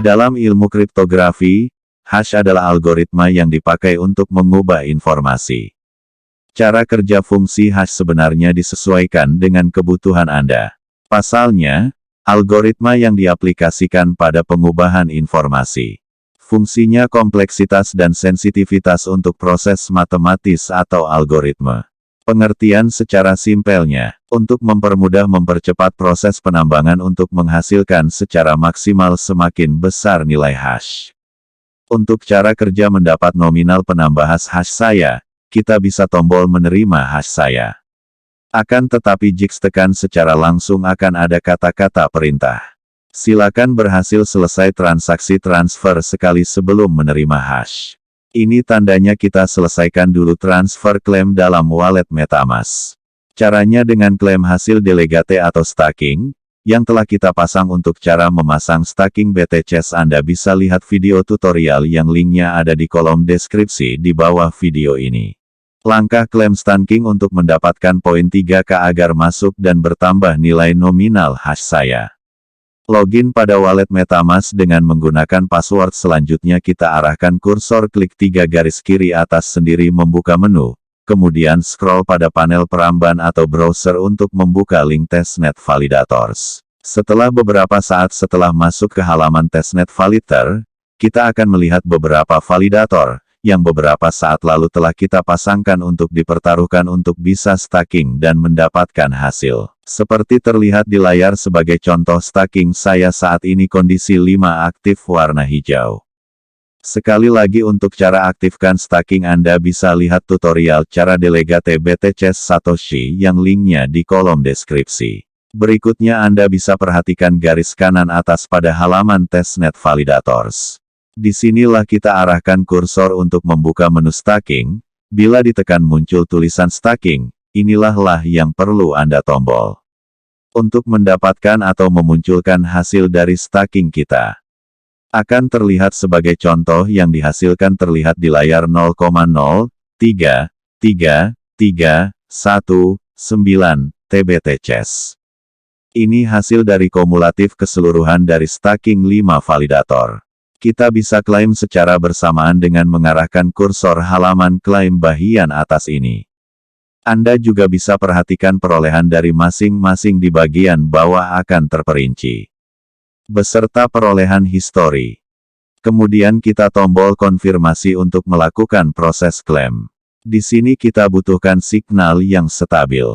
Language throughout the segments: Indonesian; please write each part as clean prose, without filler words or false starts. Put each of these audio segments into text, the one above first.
Dalam ilmu kriptografi, hash adalah algoritma yang dipakai untuk mengubah informasi. Cara kerja fungsi hash sebenarnya disesuaikan dengan kebutuhan Anda. Pasalnya, algoritma yang diaplikasikan pada pengubahan informasi. Fungsinya kompleksitas dan sensitivitas untuk proses matematis atau algoritma. Pengertian secara simpelnya, untuk mempercepat proses penambangan untuk menghasilkan secara maksimal semakin besar nilai hash. Untuk cara kerja mendapat nominal penambah hash saya, kita bisa tombol menerima hash saya. Akan tetapi jika tekan secara langsung akan ada kata-kata perintah. Silakan berhasil selesai transaksi transfer sekali sebelum menerima hash. Ini tandanya kita selesaikan dulu transfer klaim dalam wallet MetaMask. Caranya dengan klaim hasil delegate atau staking, yang telah kita pasang. Untuk cara memasang staking BTC Anda bisa lihat video tutorial yang linknya ada di kolom deskripsi di bawah video ini. Langkah klaim staking untuk mendapatkan poin 3K agar masuk dan bertambah nilai nominal hash saya. Login pada wallet MetaMask dengan menggunakan password. Selanjutnya kita arahkan kursor klik 3 garis kiri atas sendiri membuka menu. Kemudian scroll pada panel peramban atau browser untuk membuka link testnet validators. Setelah beberapa saat setelah masuk ke halaman testnet validator, kita akan melihat beberapa validator yang beberapa saat lalu telah kita pasangkan untuk dipertaruhkan untuk bisa staking dan mendapatkan hasil. Seperti terlihat di layar sebagai contoh staking saya saat ini kondisi 5 aktif warna hijau. Sekali lagi untuk cara aktifkan staking Anda bisa lihat tutorial cara delegate BTC Satoshi yang linknya di kolom deskripsi. Berikutnya Anda bisa perhatikan garis kanan atas pada halaman testnet validators. Disinilah kita arahkan kursor untuk membuka menu staking. Bila ditekan muncul tulisan staking, inilah yang perlu Anda tombol. Untuk mendapatkan atau memunculkan hasil dari staking kita. Akan terlihat sebagai contoh yang dihasilkan terlihat di layar 0,0333319 TBTC. Ini hasil dari kumulatif keseluruhan dari staking 5 validator. Kita bisa klaim secara bersamaan dengan mengarahkan kursor halaman klaim bagian atas ini. Anda juga bisa perhatikan perolehan dari masing-masing di bagian bawah akan terperinci. Beserta perolehan histori. Kemudian kita tombol konfirmasi untuk melakukan proses klaim. Di sini kita butuhkan signal yang stabil.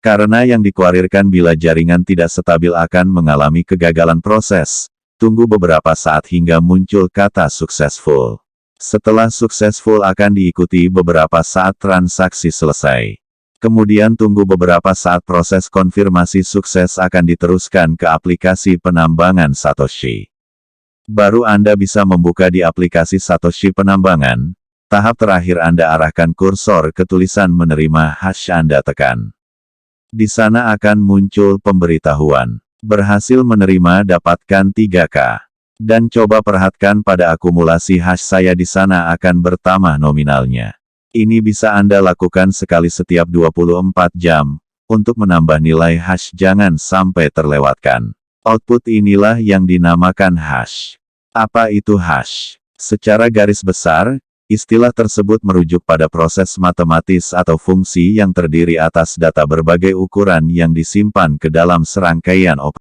Karena yang dikuarirkan bila jaringan tidak stabil akan mengalami kegagalan proses. Tunggu beberapa saat hingga muncul kata successful. Setelah successful akan diikuti beberapa saat transaksi selesai. Kemudian tunggu beberapa saat proses konfirmasi sukses akan diteruskan ke aplikasi penambangan Satoshi. Baru Anda bisa membuka di aplikasi Satoshi penambangan. Tahap terakhir Anda arahkan kursor ke tulisan menerima hash Anda tekan. Di sana akan muncul pemberitahuan. Berhasil menerima dapatkan 3K. Dan coba perhatikan pada akumulasi hash saya di sana akan bertambah nominalnya. Ini bisa Anda lakukan sekali setiap 24 jam. Untuk menambah nilai hash jangan sampai terlewatkan. Output inilah yang dinamakan hash. Apa itu hash? Secara garis besar, istilah tersebut merujuk pada proses matematis atau fungsi yang terdiri atas data berbagai ukuran yang disimpan ke dalam serangkaian operasi.